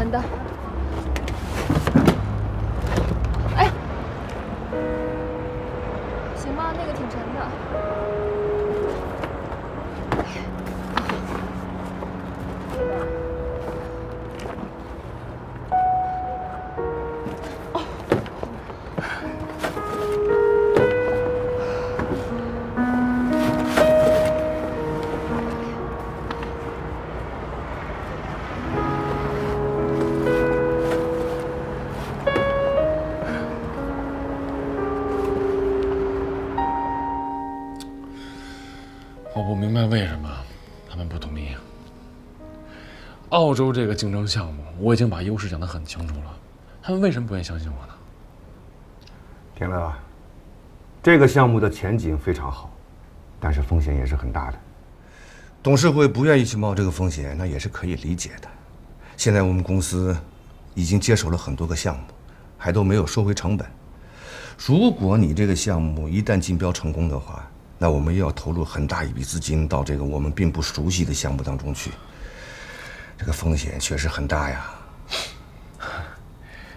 全的。哎，行吗？那个挺沉的。我不明白为什么他们不同意。澳洲这个竞争项目，我已经把优势讲得很清楚了，他们为什么不愿意相信我呢？田乐，这个项目的前景非常好，但是风险也是很大的。董事会不愿意去冒这个风险，那也是可以理解的。现在我们公司已经接手了很多个项目，还都没有收回成本。如果你这个项目一旦竞标成功的话，那我们又要投入很大一笔资金到这个我们并不熟悉的项目当中去，这个风险确实很大呀。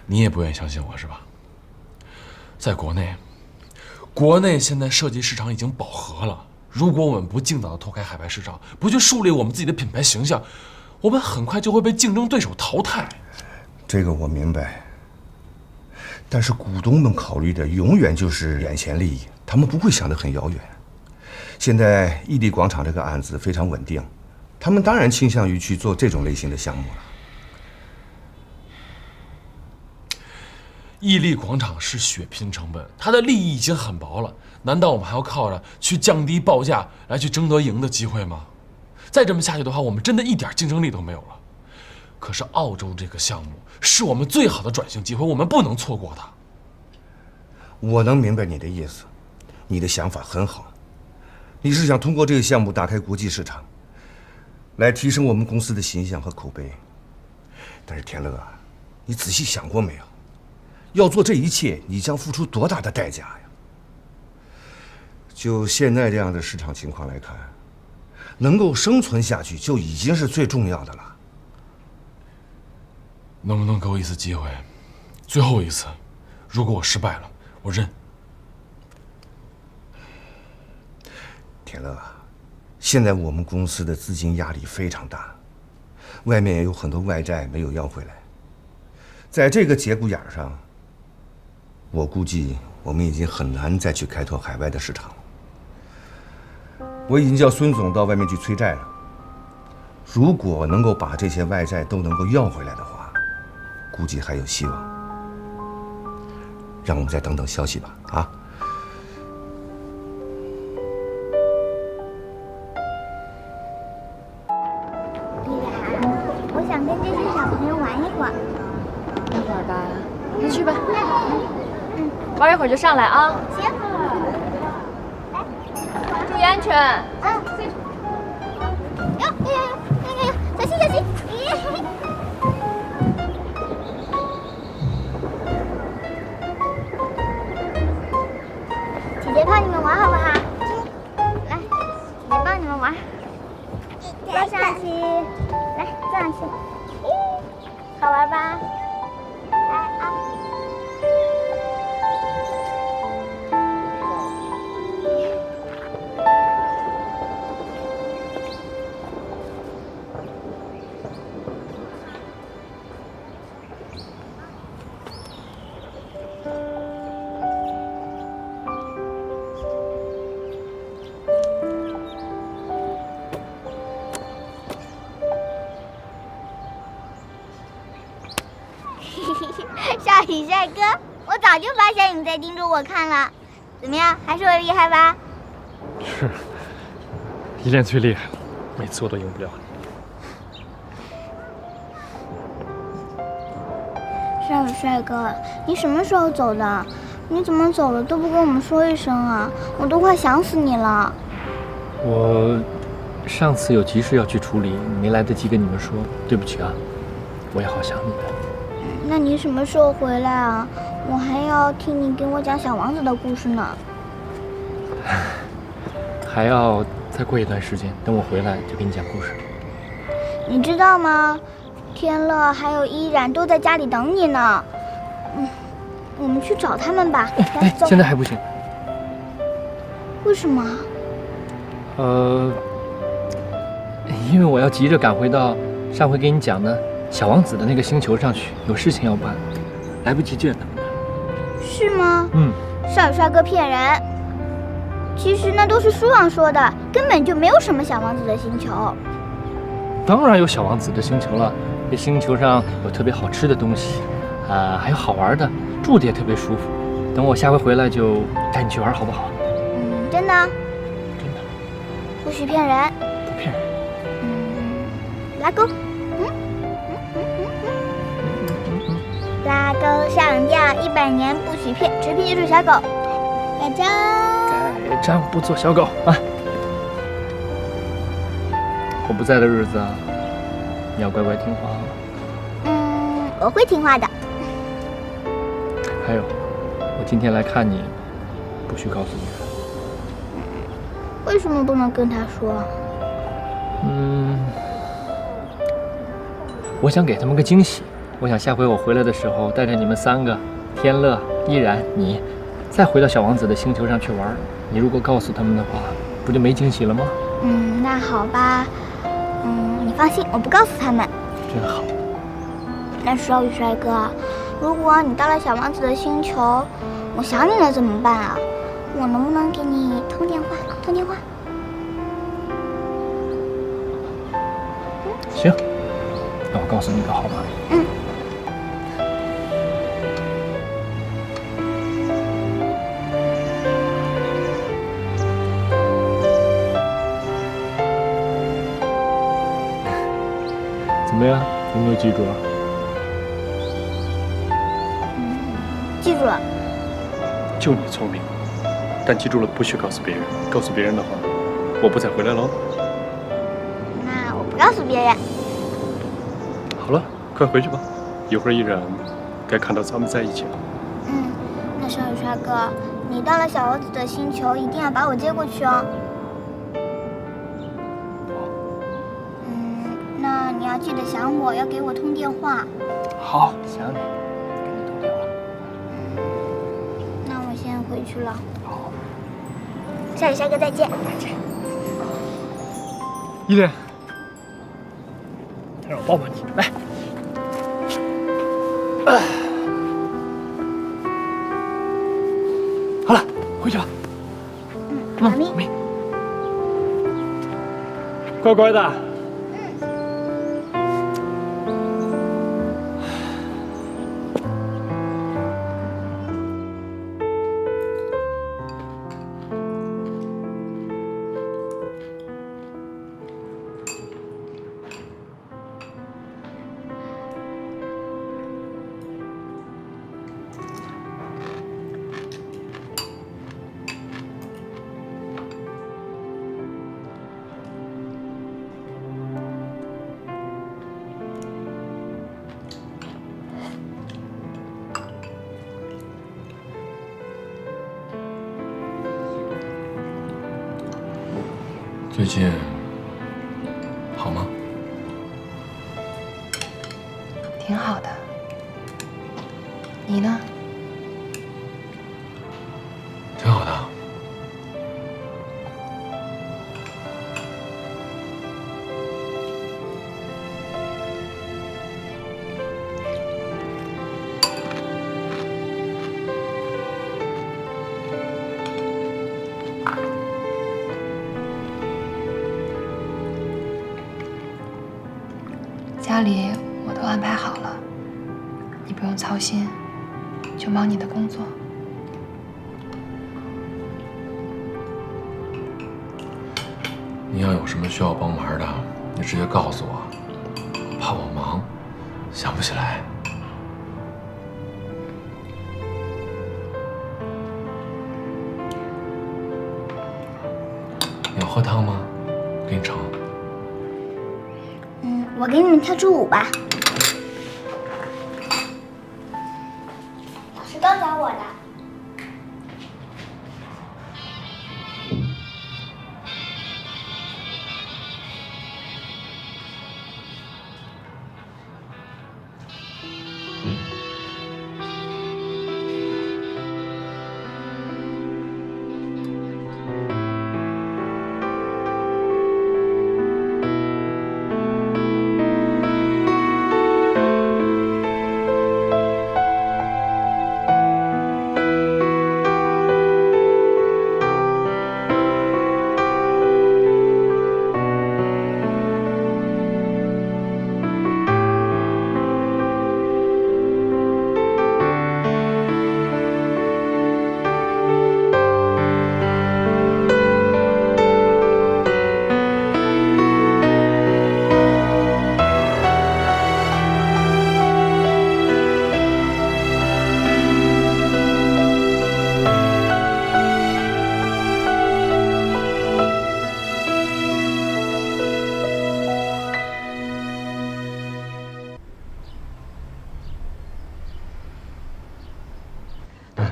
你也不愿意相信我是吧？在国内现在设计市场已经饱和了，如果我们不尽早的拓开海外市场，不去树立我们自己的品牌形象，我们很快就会被竞争对手淘汰。这个我明白，但是股东们考虑的永远就是眼前利益，他们不会想得很遥远。现在屹立广场这个案子非常稳定，他们当然倾向于去做这种类型的项目了。屹立广场是血拼成本，它的利益已经很薄了，难道我们还要靠着去降低报价来去争得赢的机会吗？再这么下去的话，我们真的一点竞争力都没有了。可是澳洲这个项目是我们最好的转型机会，我们不能错过它。我能明白你的意思，你的想法很好，你是想通过这个项目打开国际市场，来提升我们公司的形象和口碑。但是田乐，你仔细想过没有？要做这一切，你将付出多大的代价呀？就现在这样的市场情况来看，能够生存下去就已经是最重要的了。能不能给我一次机会，最后一次？如果我失败了，我认。田乐，现在我们公司的资金压力非常大，外面也有很多外债没有要回来，在这个节骨眼上，我估计我们已经很难再去开拓海外的市场了。我已经叫孙总到外面去催债了，如果能够把这些外债都能够要回来的话，估计还有希望。让我们再等等消息吧，啊。我想跟这些小朋友玩一会儿。一会儿吧，那去吧。玩一会儿就上来啊。行。注意安全。哟，小心小心！姐姐帮你们玩好不好？来，姐姐帮你们玩。坐上去，来坐上去。好玩吧？来啊！少宇帅哥，我早就发现你在盯着我看了。怎么样，还是我厉害吧？是，一练最厉害了，每次我都赢不了你。少宇帅哥，你什么时候走的？你怎么走了都不跟我们说一声啊？我都快想死你了。我上次有急事要去处理，没来得及跟你们说，对不起啊。我也好想你们。那你什么时候回来啊？我还要听你给我讲小王子的故事呢。还要再过一段时间，等我回来就给你讲故事。你知道吗？天乐还有依然都在家里等你呢。我们去找他们吧。哎，现在还不行。为什么？因为我要急着赶回到上回给你讲的小王子的那个星球上去，有事情要办，来不及见他们的。是吗？少羽帅哥骗人。其实那都是书上说的，根本就没有什么小王子的星球。当然有小王子的星球了，这星球上有特别好吃的东西，还有好玩的，住的也特别舒服。等我下回回来就带你去玩，好不好？真的？真的。不许骗人。不骗人。拉钩。拉钩上吊100年不许骗，直皮就是小狗。盖章。盖章不做小狗啊！我不在的日子，你要乖乖听话啊。我会听话的。还有，我今天来看你，不许告诉别人。为什么不能跟他说？我想给他们个惊喜。我想下回我回来的时候，带着你们3个，天乐、依然、你，再回到小王子的星球上去玩。你如果告诉他们的话，不就没惊喜了吗？那好吧。你放心，我不告诉他们。真好。那少羽帅哥，如果你到了小王子的星球，我想你了怎么办啊？我能不能给你通电话？行，那我告诉你个号码。怎么样？有没有记住啊？记住了。就你聪明，但记住了不许告诉别人。告诉别人的话，我不再回来喽。那我不告诉别人。好了，快回去吧，一会儿依然该看到咱们在一起了。那少羽帅哥，你到了小王子的星球，一定要把我接过去哦。那你要记得想我，要给我通电话。好，想你，给你通电话。那我先回去了。好，少羽帅哥再见。依恋，让我抱抱你，来。好了，回去吧。妈咪，乖乖的。最近好吗？挺好的。你呢？挺好的。家里我都安排好了，你不用操心，就忙你的工作。你要有什么需要帮忙的，你直接告诉我，怕我忙，想不起来。你要喝汤吗？给你盛。我给你们跳支舞吧。老师刚教我的。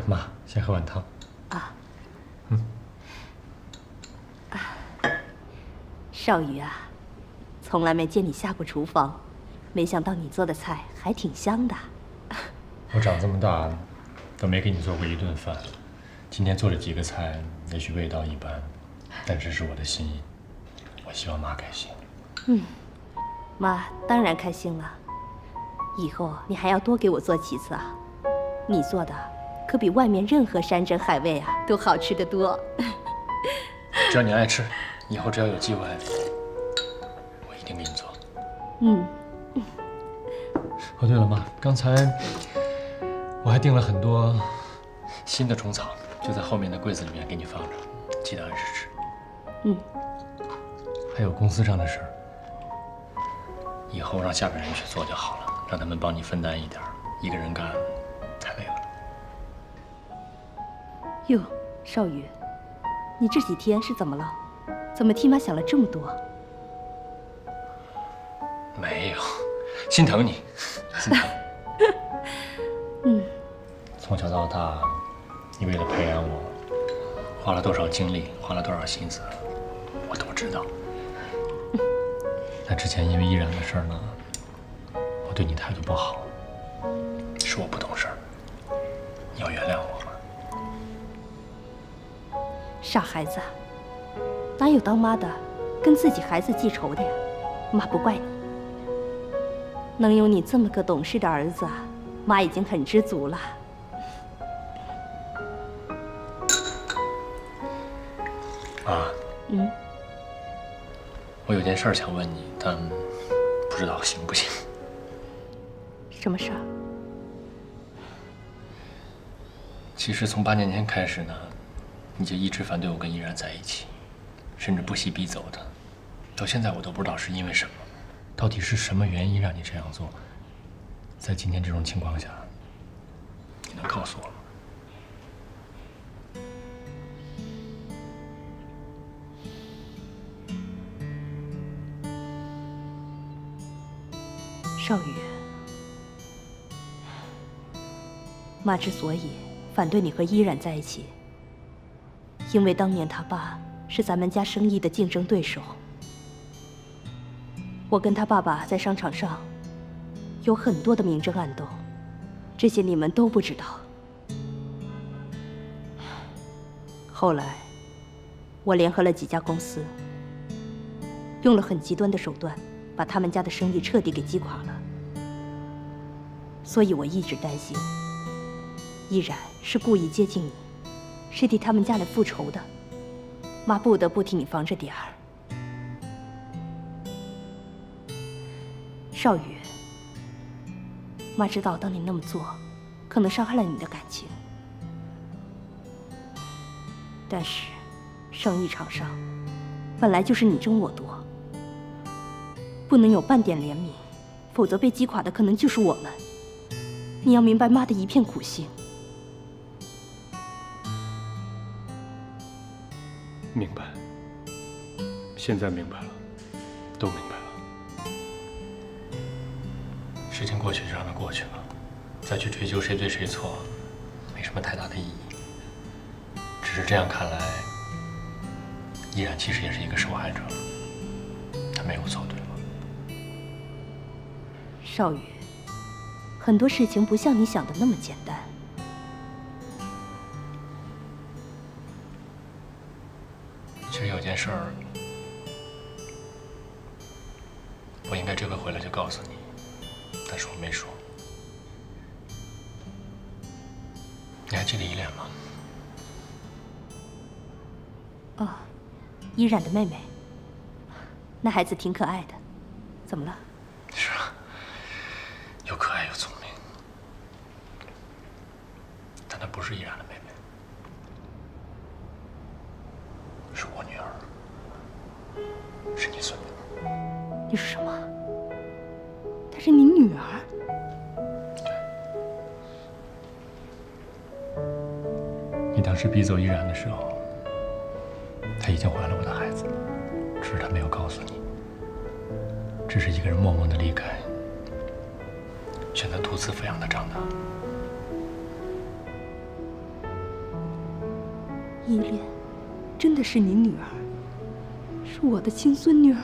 妈，先喝碗汤。啊。少宇啊，从来没见你下过厨房，没想到你做的菜还挺香的。我长这么大都没给你做过一顿饭，今天做了几个菜，也许味道一般，但这是我的心意。我希望妈开心。妈当然开心了。以后你还要多给我做几次啊！你做的可比外面任何山珍海味啊都好吃得多。只要你爱吃，以后只要有机会，我一定给你做。哦，对了，妈，刚才我还订了很多新的虫草，就在后面的柜子里面给你放着，记得按时吃。还有公司上的事儿，以后让下边人去做就好了，让他们帮你分担一点，一个人干太累了。哟，少宇，你这几天是怎么了？怎么替妈想了这么多？没有，心疼你，心疼。从小到大，你为了培养我，花了多少精力，花了多少心思，我都知道。那之前因为依然的事儿呢，我对你态度不好，是我不懂事儿，你要原谅我吗？傻孩子，哪有当妈的跟自己孩子记仇的呀？妈不怪你，能有你这么个懂事的儿子，妈已经很知足了。妈，我有件事儿想问你，但不知道行不行。什么事儿？其实从8年前开始呢，你就一直反对我跟依然在一起，甚至不惜逼走的。到现在我都不知道是因为什么，到底是什么原因让你这样做？在今天这种情况下，你能告诉我吗？少宇，妈之所以反对你和依然在一起，因为当年他爸是咱们家生意的竞争对手。我跟他爸爸在商场上有很多的明争暗斗，这些你们都不知道。后来，我联合了几家公司，用了很极端的手段，把他们家的生意彻底给击垮了。所以我一直担心，依然是故意接近你，是替他们家来复仇的。妈不得不替你防着点儿。少宇，妈知道当你那么做，可能伤害了你的感情，但是生意场上本来就是你争我夺，不能有半点怜悯，否则被击垮的可能就是我们。你要明白妈的一片苦心。明白，现在明白了，都明白了。事情过去就让它过去了，再去追究谁对谁错，没什么太大的意义。只是这样看来，依然其实也是一个受害者，他没有错，对吗？少宇，很多事情不像你想的那么简单。其实有件事儿，我应该这回回来就告诉你，但是我没说。你还记得依恋吗？哦，依然的妹妹，那孩子挺可爱的，怎么了？是啊，又可爱又聪明，但她不是依然的妹妹，是我女儿，是你孙女。你说什么？她是你女儿？你当时逼走依然的时候，她已经怀了我的孩子，只是她没有告诉你，只是一个人默默的离开，选择独自抚养她长大。依莲，真的是你女儿，是我的亲孙女儿。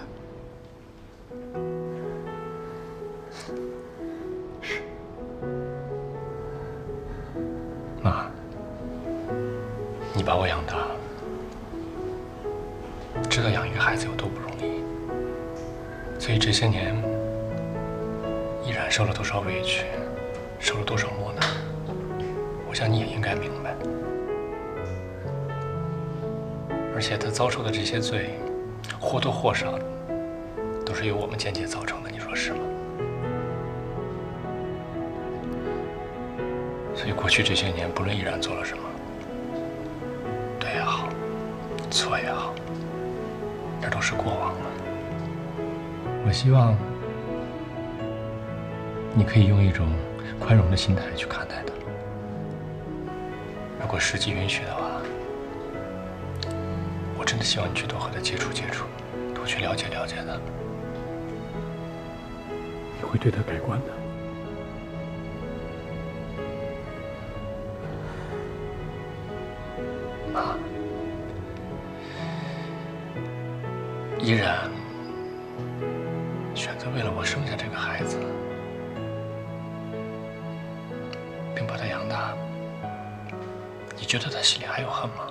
妈，你把我养大，知道养一个孩子有多不容易，所以这些年，依然受了多少委屈，受了多少磨难，我想你也应该明白。而且他遭受的这些罪，或多或少都是由我们间接造成的，你说是吗？所以过去这些年，不论依然做了什么，对也好，错也好，这都是过往了。我希望你可以用一种宽容的心态去看待它。如果时机允许的话，我真的希望你去多和他接触接触，多去了解了解他。你会对他改观的。妈，依然选择为了我生下这个孩子，并把他养大，你觉得他心里还有恨吗？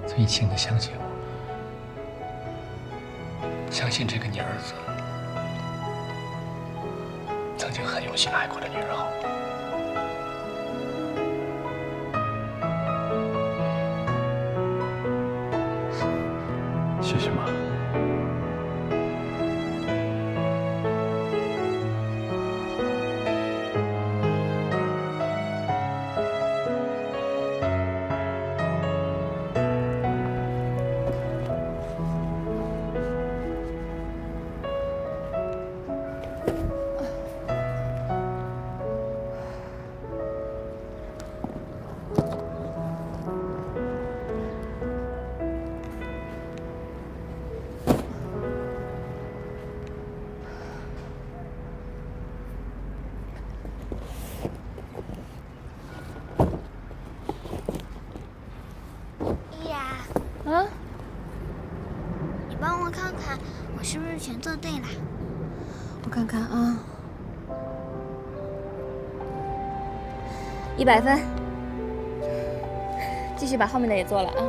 所以，请你相信我，相信这个你儿子曾经很用心爱过的女人，好吗？谢谢妈。啊？你帮我看看，我是不是全做对了？我看看啊，100分。继续把后面的也做了啊。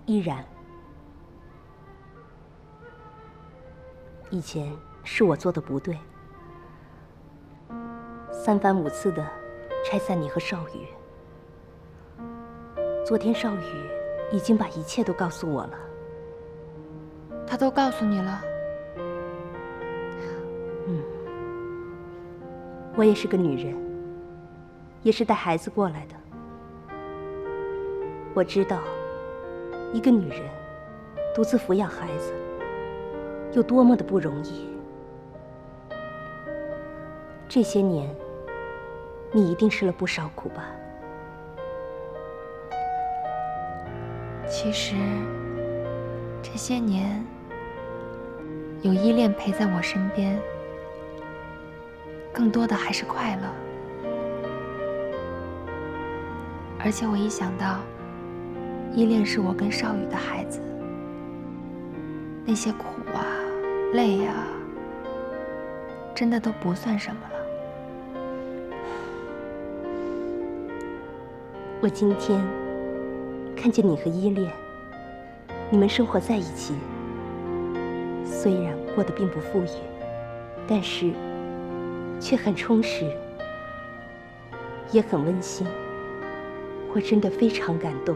依然，以前是我做的不对，3番5次的拆散你和少宇。昨天少宇已经把一切都告诉我了。他都告诉你了？我也是个女人，也是带孩子过来的。我知道，一个女人独自抚养孩子有多么的不容易。这些年，你一定吃了不少苦吧？其实，这些年有依恋陪在我身边，更多的还是快乐。而且我一想到依恋是我跟少宇的孩子，那些苦啊、累啊，真的都不算什么了。我今天看见你和依恋，你们生活在一起，虽然过得并不富裕，但是却很充实，也很温馨。我真的非常感动。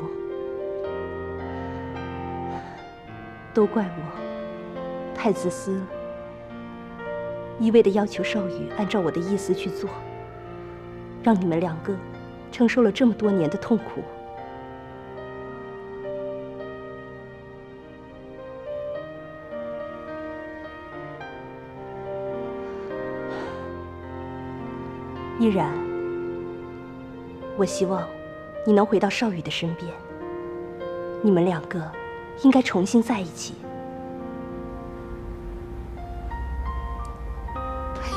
都怪我太自私了，一味的要求少宇按照我的意思去做，让你们两个承受了这么多年的痛苦。依然，我希望你能回到少宇的身边，你们两个应该重新在一起。阿姨，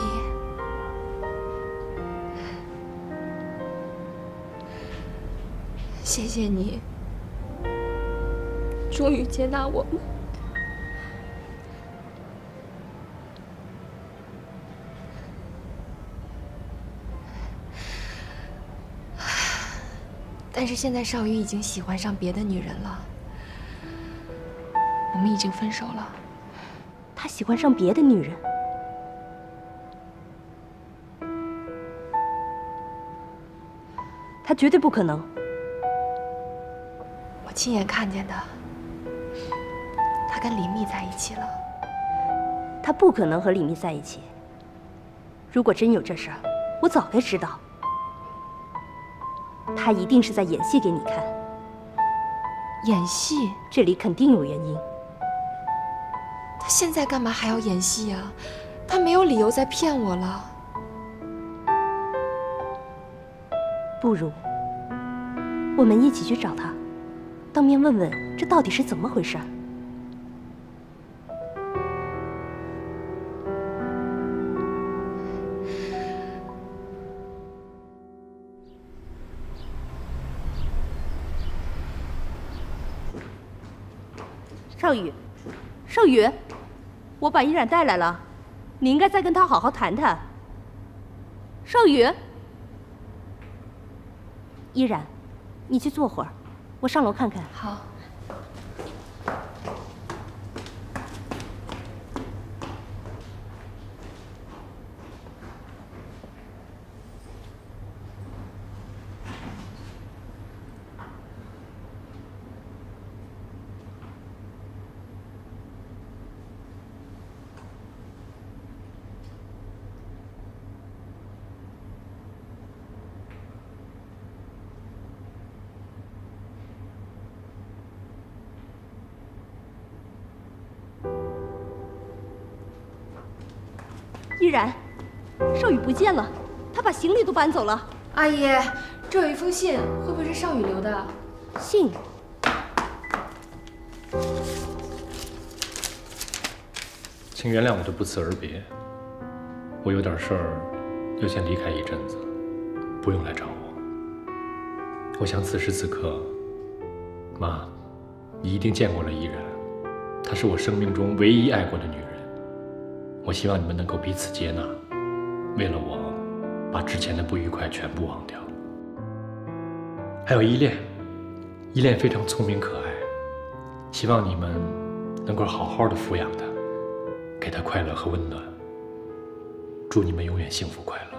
谢谢你，终于接纳我们。但是现在少宇已经喜欢上别的女人了，我们已经分手了。他喜欢上别的女人？他绝对不可能。我亲眼看见的，他跟李密在一起了。他不可能和李密在一起。如果真有这事儿，我早该知道。他一定是在演戏给你看。演戏？这里肯定有原因。他现在干嘛还要演戏啊？他没有理由再骗我了。不如我们一起去找他，当面问问这到底是怎么回事。少宇，少宇，我把依然带来了，你应该再跟他好好谈谈。少宇，依然，你去坐会儿，我上楼看看。好。依然，少宇不见了，他把行李都搬走了。阿姨，这有一封信，会不会是少宇留的？信？请原谅我的不辞而别，我有点事儿，要先离开一阵子，不用来找我。我想此时此刻，妈，你一定见过了依然，她是我生命中唯一爱过的女人。我希望你们能够彼此接纳，为了我，把之前的不愉快全部忘掉。还有依恋，依恋非常聪明可爱，希望你们能够好好的抚养她，给她快乐和温暖。祝你们永远幸福快乐，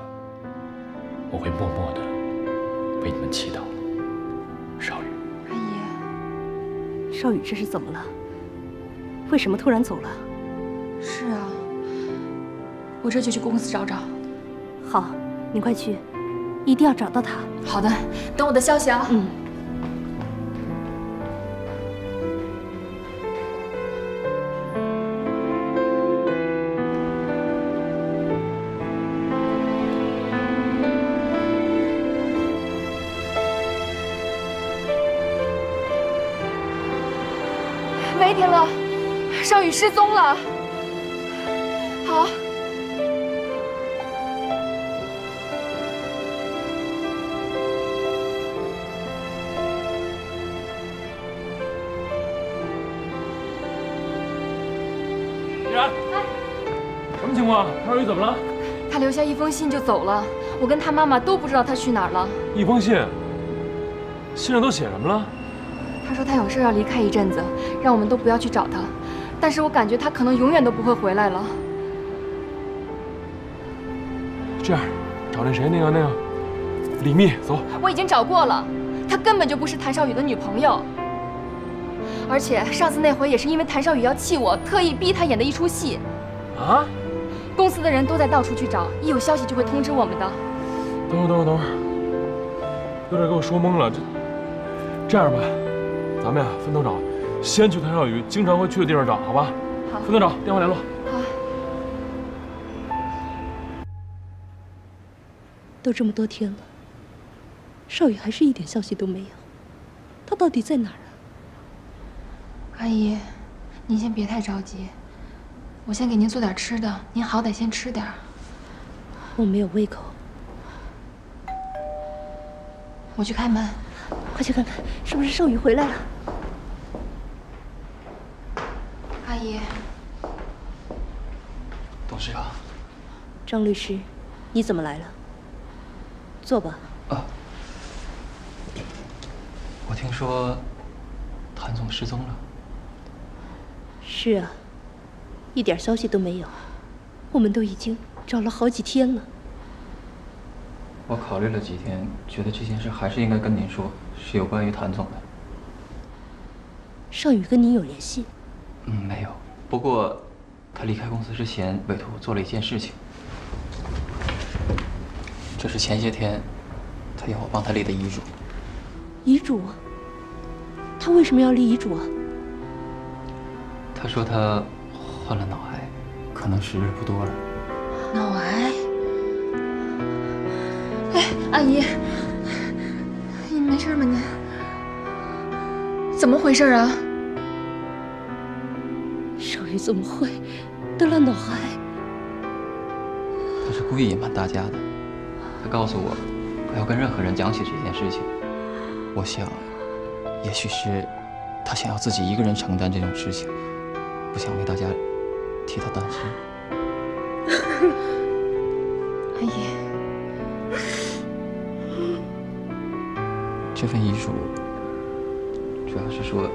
我会默默的为你们祈祷。少宇。阿姨，少宇这是怎么了？为什么突然走了？是啊，我这就去公司找找。好，你快去，一定要找到他。好的，等我的消息啊。嗯。喂，田乐，少宇失踪了。好。依然，什么情况？少宇怎么了？他留下一封信就走了，我跟他妈妈都不知道他去哪儿了。一封信，信上都写什么了？他说他有事要离开一阵子，让我们都不要去找他。但是我感觉他可能永远都不会回来了。这样，找那谁，那个李密，走。我已经找过了，她根本就不是谭少宇的女朋友。而且上次那回也是因为谭少宇要气我，特意逼他演的一出戏。啊？公司的人都在到处去找，一有消息就会通知我们的。等会儿，有点给我说懵了。这样吧，咱们呀分头找，先去谭少宇经常会去的地方找，好吧？好，分头找，电话联络。好。都这么多天了，少宇还是一点消息都没有，他到底在哪儿啊？阿姨，您先别太着急，我先给您做点吃的，您好歹先吃点。我没有胃口。我去开门。快去看看，是不是少宇回来了？阿姨。董事长。张律师，你怎么来了？坐吧。啊。我听说谭总失踪了。是啊，一点消息都没有，我们都已经找了好几天了。我考虑了几天，觉得这件事还是应该跟您说，是有关于谭总的。少宇跟您有联系？没有。不过，他离开公司之前委托我做了一件事情，这是前些天他要我帮他立的遗嘱。遗嘱？他为什么要立遗嘱啊？他说他患了脑癌，可能时日不多了。脑癌？哎，阿姨，你没事吗？你怎么回事啊？少宇怎么会得了脑癌？他是故意隐瞒大家的。他告诉我，不要跟任何人讲起这件事情。我想，也许是他想要自己一个人承担这种事情，不想为大家替他担心。阿姨，这份遗嘱主要是说，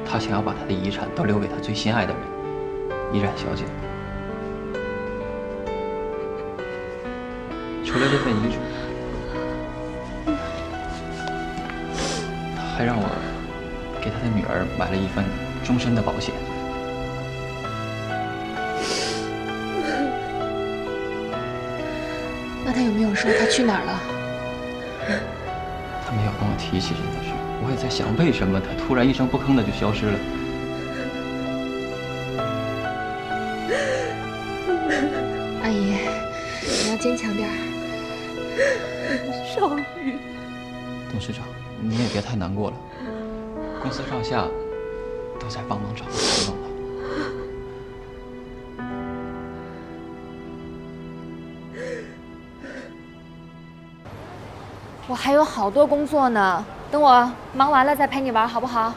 他想要把他的遗产都留给他最心爱的人，依然小姐。除了这份遗嘱，他还让我给他的女儿买了一份终身的保险。那他有没有说他去哪儿了？他没有跟我提起这件事，我也在想，为什么他突然一声不吭的就消失了。阿姨，你要坚强点儿。少宇，董事长，你也别太难过了，公司上下都在帮忙找谭总了。我还有好多工作呢，等我忙完了再陪你玩，好不好？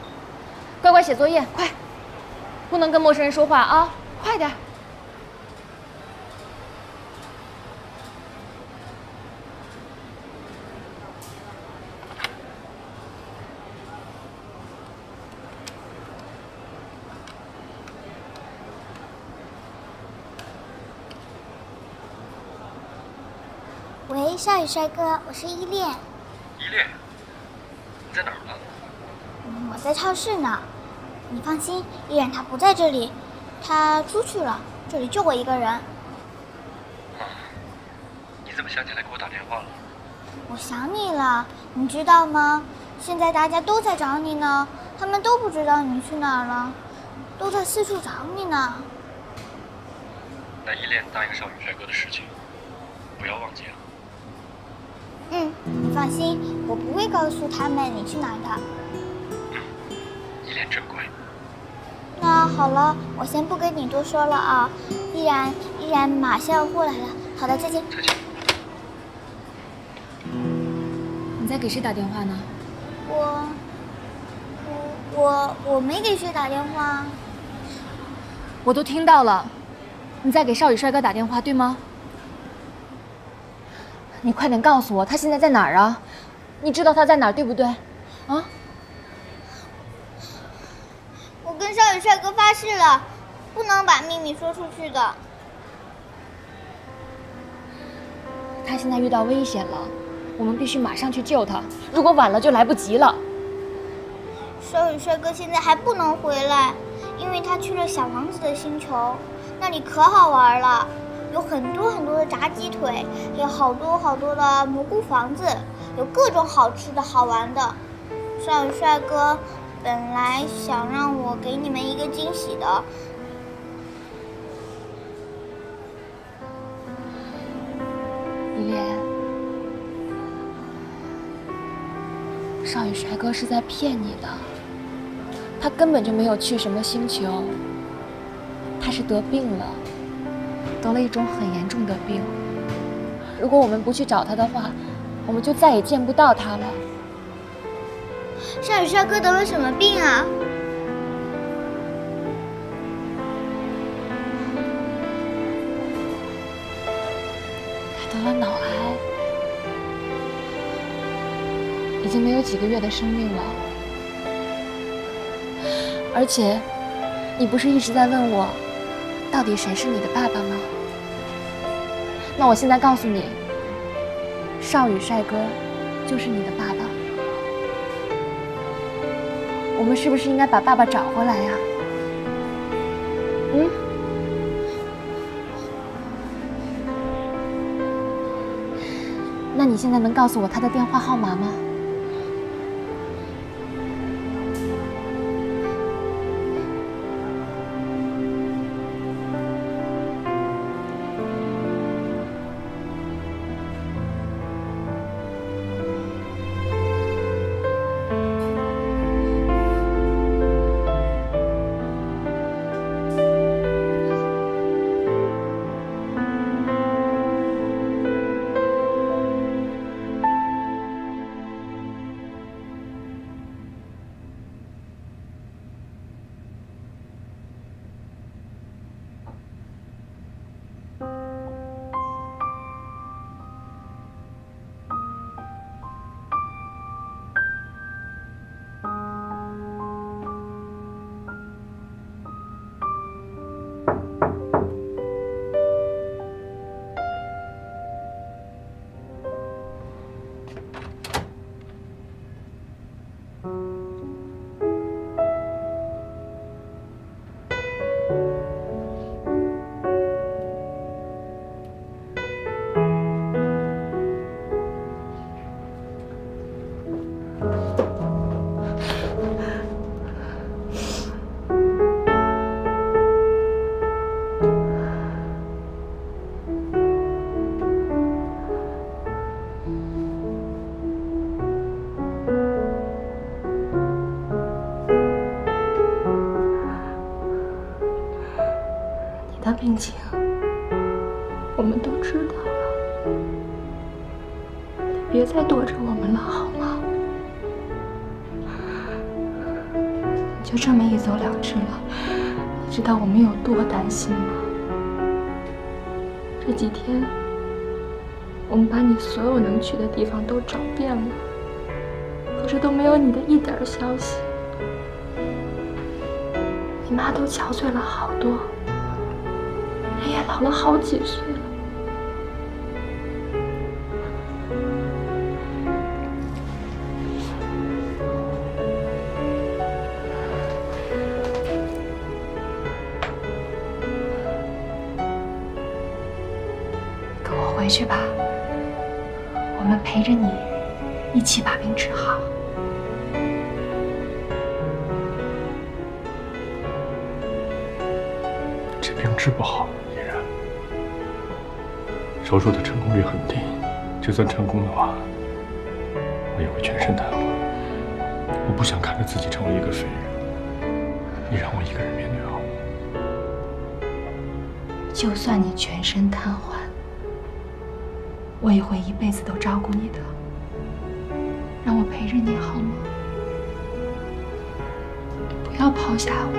乖乖写作业，快！不能跟陌生人说话啊，快点！喂，少宇帅哥，我是依恋。依恋，你在哪儿呢？我在超市呢。你放心，依然他不在这里，他出去了，这里就我一个人。你怎么想起来给我打电话了？我想你了，你知道吗？现在大家都在找你呢，他们都不知道你去哪儿了，都在四处找你呢。那依恋答应少宇帅哥的事情，不要忘记了。你放心，我不会告诉他们你去哪儿的。依恋真乖。那好了，我先不跟你多说了啊。依然马上要过来了。好的，再见。再见。你在给谁打电话呢？我没给谁打电话。我都听到了，你在给少宇帅哥打电话，对吗？你快点告诉我，他现在在哪儿啊？你知道他在哪儿，对不对？啊？我跟少宇帅哥发誓了，不能把秘密说出去的。他现在遇到危险了，我们必须马上去救他，如果晚了就来不及了。少宇帅哥现在还不能回来，因为他去了小王子的星球，那里可好玩了，有很多很多的炸鸡腿，有好多好多的蘑菇房子，有各种好吃的好玩的。少宇帅哥本来想让我给你们一个惊喜的。依恋，少宇帅哥是在骗你的，他根本就没有去什么星球，他是得病了，得了一种很严重的病。如果我们不去找他的话，我们就再也见不到他了。少宇帅哥得了什么病啊？他得了脑癌，已经没有几个月的生命了。而且，你不是一直在问我，到底谁是你的爸爸吗？那我现在告诉你，少宇帅哥就是你的爸爸。我们是不是应该把爸爸找回来呀？那你现在能告诉我他的电话号码吗？你的病情我们都知道了，你别再躲着我们了，好吗？你就这么一走了之了，你知道我们有多担心吗？这几天，我们把你所有能去的地方都找遍了，可是都没有你的一点消息。你妈都憔悴了好多，人也老了好几岁了。跟我回去吧。陪着你一起把病治好。这病治不好，依然。手术的成功率很低，就算成功的话，我也会全身瘫痪。我不想看着自己成为一个废人，你让我一个人面对好吗？就算你全身瘫痪，我也会一辈子都照顾你的。让我陪着你好吗？不要抛下我，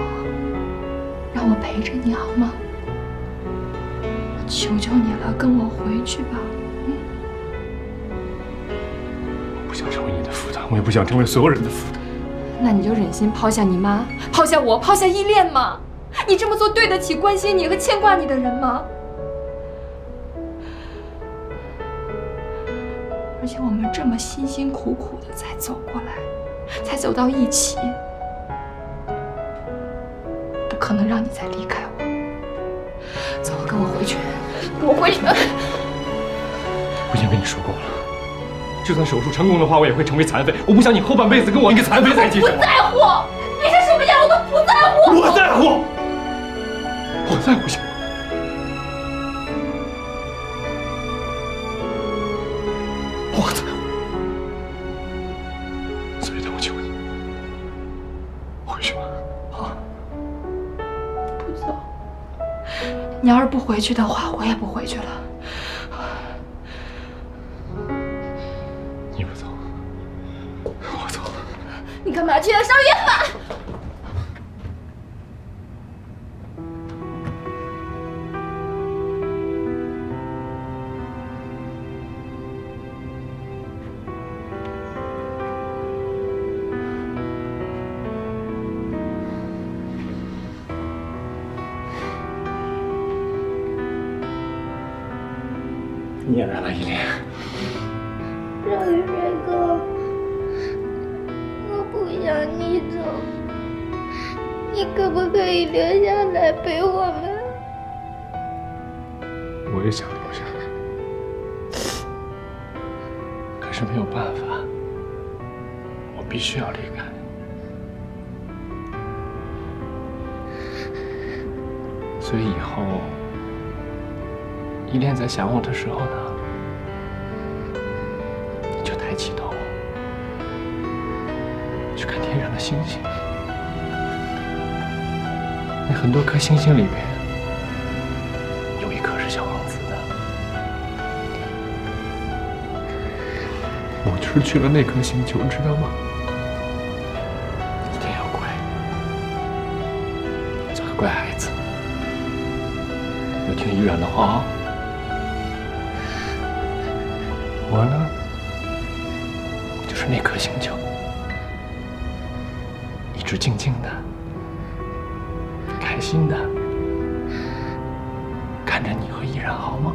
让我陪着你好吗？我求求你了，跟我回去吧。我不想成为你的负担，我也不想成为所有人的负担。那你就忍心抛下你妈，抛下我，抛下依恋吗？你这么做对得起关心你和牵挂你的人吗？而且我们这么辛辛苦苦的才走过来，才走到一起，不可能让你再离开我。走，跟我回去，跟我回去。我已经跟你说过了，就算手术成功的话，我也会成为残废。我不想你后半辈子跟我一个残废在一起。我不在乎，你是什么样我都不在乎。我在乎，我在乎什么？我在乎，所以我求你，回去吧。好，不走。你要是不回去的话，我也不回去了。你不走，我走。你干嘛去啊，邵月凡？你也来了，依恋。邵雨水哥，我不想你走，你可不可以留下来陪我们？我也想留下来，可是没有办法，我必须要离开。所以以后，依恋在想我的时候呢，你就抬起头，去看天上的星星。那很多颗星星里边，有一颗是小王子的。我就是去了那颗星球，知道吗？一定要乖，做个乖孩子，要听依然的话啊。我呢，就是那颗星球，一直静静的、开心的看着你和依然，好吗？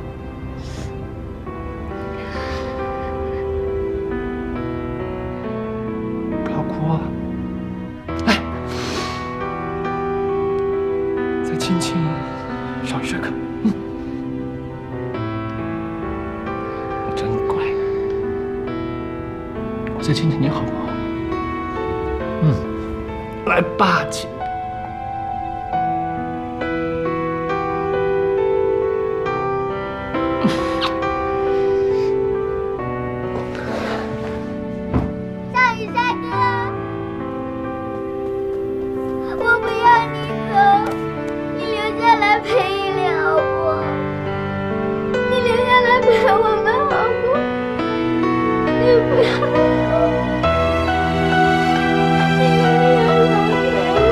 不要哭啊！来，再亲亲邵雨水哥。真乖，我再亲亲你好不好？来吧，亲。邵雨帅哥，我不要你走，你留下来陪了我，你留下来陪我们好不好？你不要走，你留下来陪我。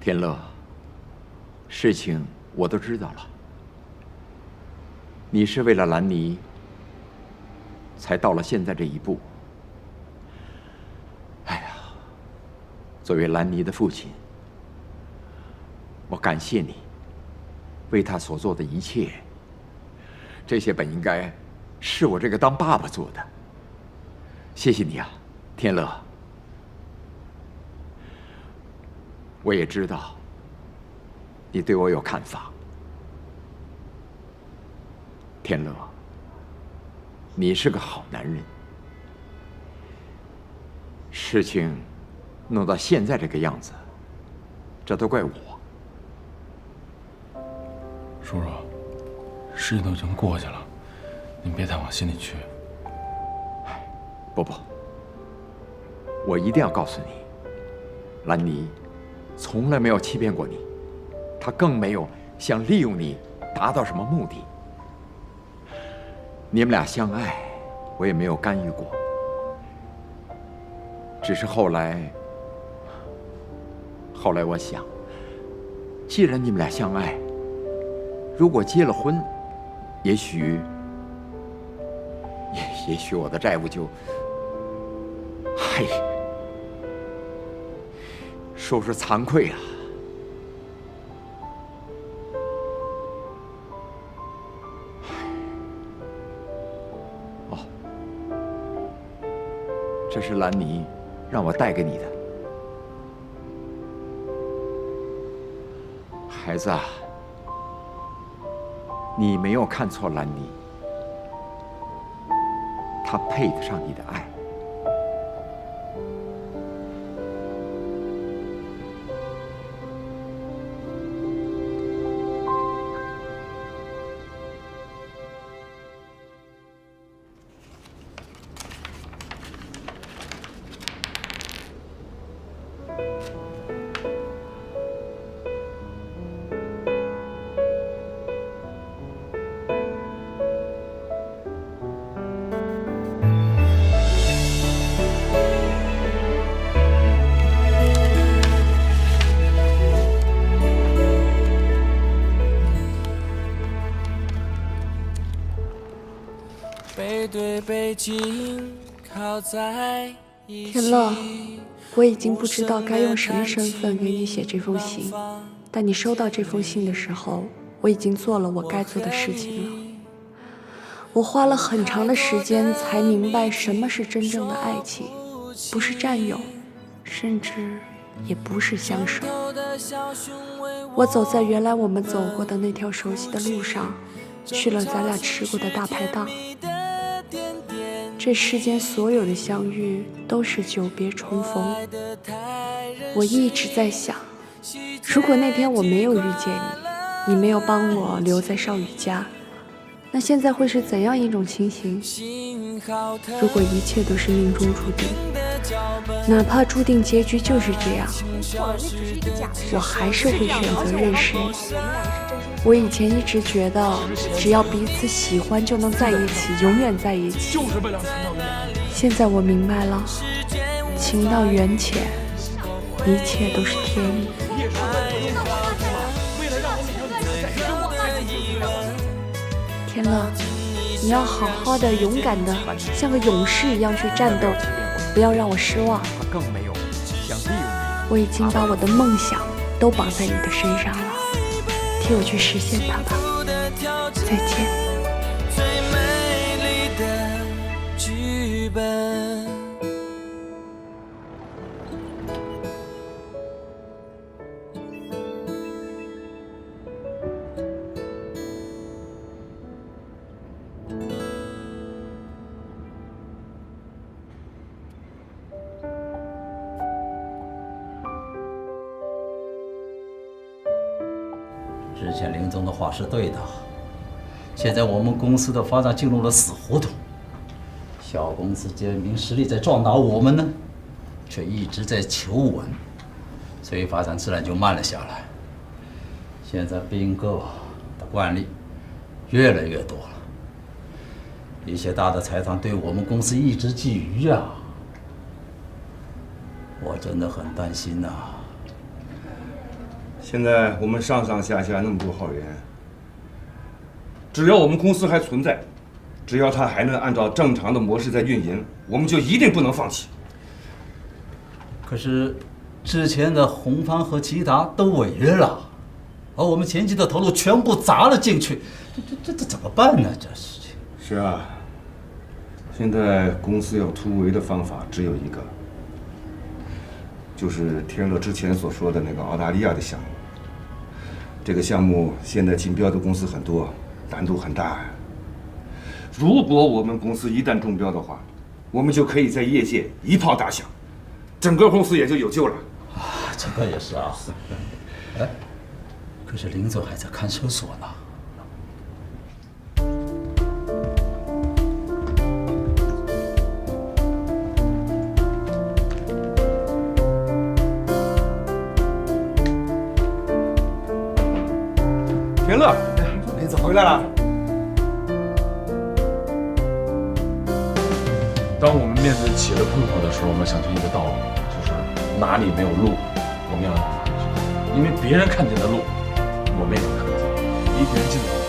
天乐，事情我都知道了。你是为了兰妮，才到了现在这一步。哎呀，作为兰妮的父亲，我感谢你为她所做的一切。这些本应该是我这个当爸爸做的。谢谢你啊，天乐。我也知道你对我有看法，天乐，你是个好男人。事情弄到现在这个样子，这都怪我。叔叔，事情都已经过去了，您别太往心里去。不，我一定要告诉你，兰妮从来没有欺骗过你，她更没有想利用你达到什么目的。你们俩相爱，我也没有干预过，只是后来我想，既然你们俩相爱，如果结了婚，也许我的债务就，说是惭愧啊。哦，这是兰妮让我带给你的，孩子啊，你没有看错兰妮，她配得上你的爱。天乐，我已经不知道该用什么身份给你写这封信，但你收到这封信的时候，我已经做了我该做的事情了。我花了很长的时间才明白什么是真正的爱情，不是占有，甚至也不是相守。我走在原来我们走过的那条熟悉的路上，去了咱俩吃过的大排档。这世间所有的相遇都是久别重逢。我一直在想，如果那天我没有遇见你，你没有帮我留在少宇家，那现在会是怎样一种情形？如果一切都是命中注定，哪怕注定结局就是这样，我还是会选择认识你。我以前一直觉得，只要彼此喜欢就能在一起，永远在一起。就是为了情到缘。现在我明白了，情到缘浅，一切都是天意。天乐，你要好好的、勇敢的，像个勇士一样去战斗，不要让我失望。更没有想利用你。我已经把我的梦想都绑在你的身上了，替我去实现它吧。再见。最美丽的剧本。之前林总的话是对的，现在我们公司的发展进入了死胡同，小公司借名实力在壮大我们呢，却一直在求稳，所以发展自然就慢了下来。现在并购的惯例越来越多了，一些大的财团对我们公司一直觊觎啊，我真的很担心呐。现在我们上上下下那么多号人，只要我们公司还存在，只要它还能按照正常的模式在运营，我们就一定不能放弃。可是，之前的红方和吉达都违约了，而我们前期的投入全部砸了进去，这怎么办呢？这事情。是啊，现在公司要突围的方法只有一个，就是天乐之前所说的那个澳大利亚的项目。这个项目现在竞标的公司很多，难度很大。如果我们公司一旦中标的话，我们就可以在业界一炮打响，整个公司也就有救了。啊，这个也是啊。哎，可是林总还在看守所呢。田乐，林总回来了。当我们面对企业的困惑的时候，我们想出一个道理，就是哪里没有路，我们要往哪里去。因为别人看见的路，我们也能看见。离别人近的路。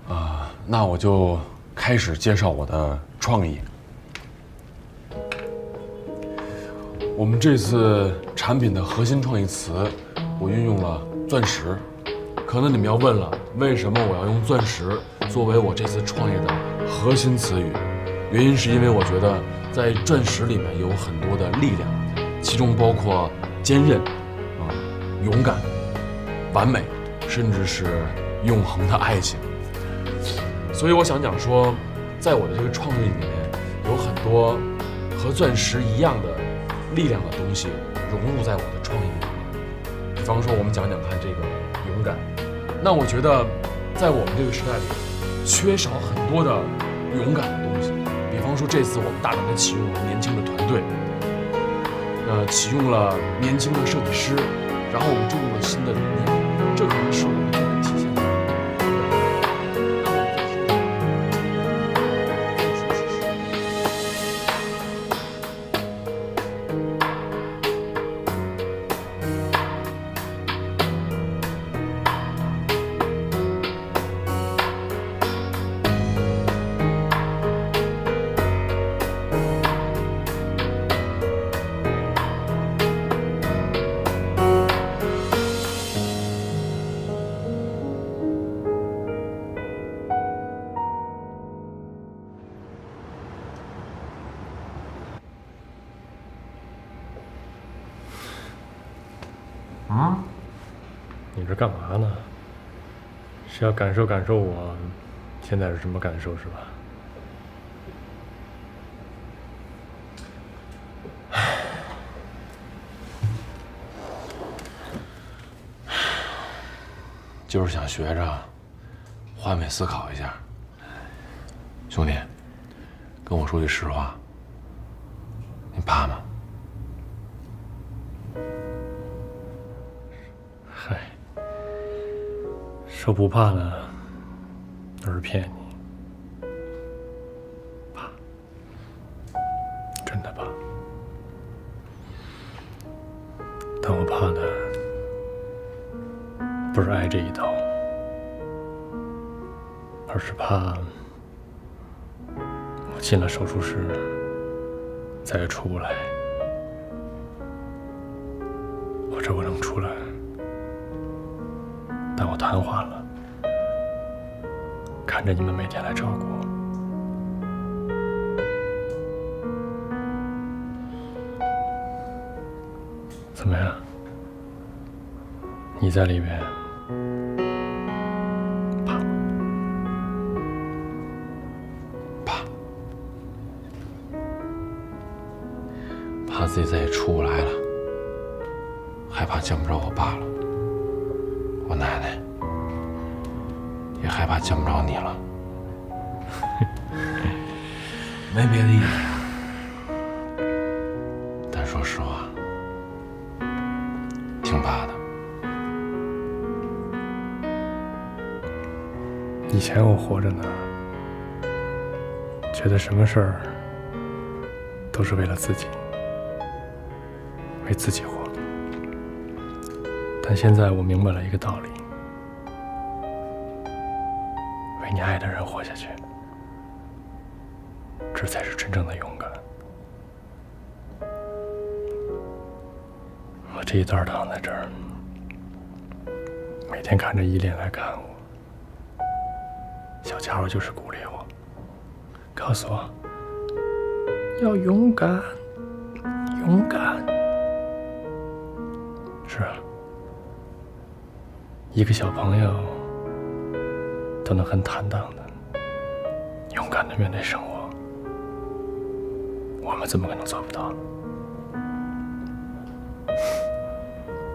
好，那我就开始介绍我的创意。我们这次产品的核心创意词，我运用了钻石。可能你们要问了，为什么我要用钻石作为我这次创业的核心词语？原因是因为我觉得在钻石里面有很多的力量，其中包括坚韧、勇敢、完美，甚至是永恒的爱情。所以我想讲说，在我的这个创意里面，有很多和钻石一样的力量的东西融入在我的创意里面。比方说，我们讲讲看这个勇敢。那我觉得，在我们这个时代里，缺少很多的勇敢的东西。比方说，这次我们大胆地启用了年轻的团队，启用了年轻的设计师，然后我们注入了新的理念，这可能是我们最能体现的。你这干嘛呢？是要感受感受我现在是什么感受是吧？就是想学着换位思考一下。兄弟，跟我说句实话，你怕吗？嗨，说不怕呢，都是骗你。怕，真的怕。但我怕的不是挨这一刀，而是怕我进了手术室再也出不来。着我能出来，但我瘫痪了，看着你们每天来照顾我。怎么样？你在里边怕吗？怕自己再也出不来了，害怕见不着我爸了，我奶奶也害怕见不着你了，没别的意思。但说实话，挺怕的。以前我活着呢，觉得什么事儿都是为了自己，为自己活。但现在我明白了一个道理：为你爱的人活下去，这才是真正的勇敢。我这一段躺在这儿，每天看着依恋来看我，小家伙就是鼓励我，告诉我要勇敢，勇敢。是啊，一个小朋友都能很坦荡的、勇敢的面对生活，我们怎么可能做不到呢？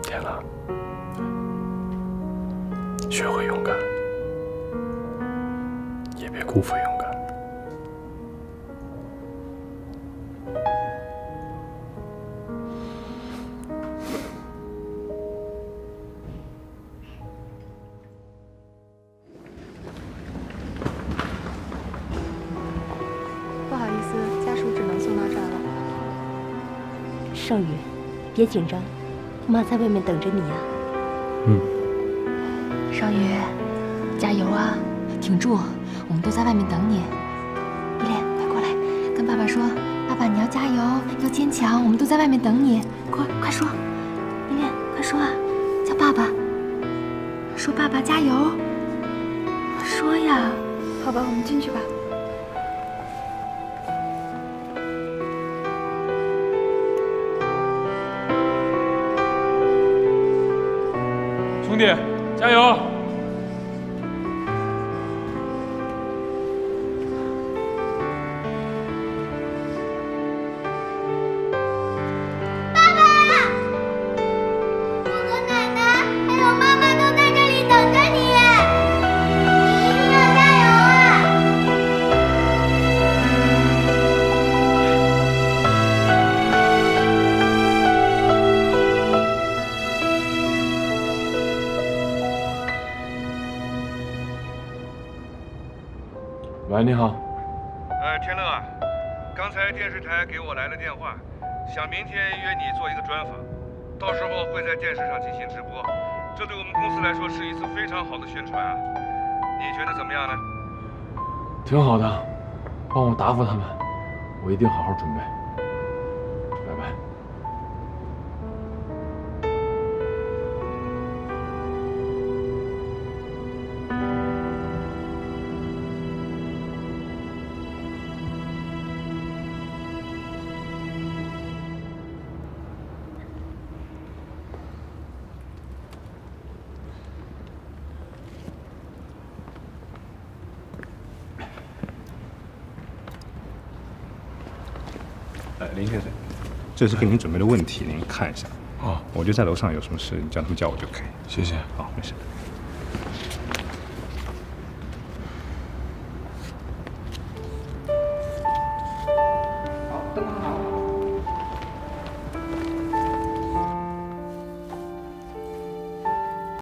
天乐，学会勇敢，也别辜负勇敢。不好意思，家属只能送到这儿了。少宇，别紧张，妈在外面等着你呀。少宇，加油啊，挺住，我们都在外面等你。依恋，快过来，跟爸爸说，爸爸你要加油，要坚强，我们都在外面等你，快说，依恋，快说啊，叫爸爸，说爸爸加油，说呀。好吧，我们进去吧。兄弟，加油！喂，你好。天乐啊，刚才电视台给我来了电话，想明天约你做一个专访，到时候会在电视上进行直播，这对我们公司来说是一次非常好的宣传啊，你觉得怎么样呢？挺好的，帮我答复他们，我一定好好准备。拜拜。林先生，这是给您准备的问题，您看一下。哦，我就在楼上，有什么事你叫他们叫我就可以。谢谢。好，没事。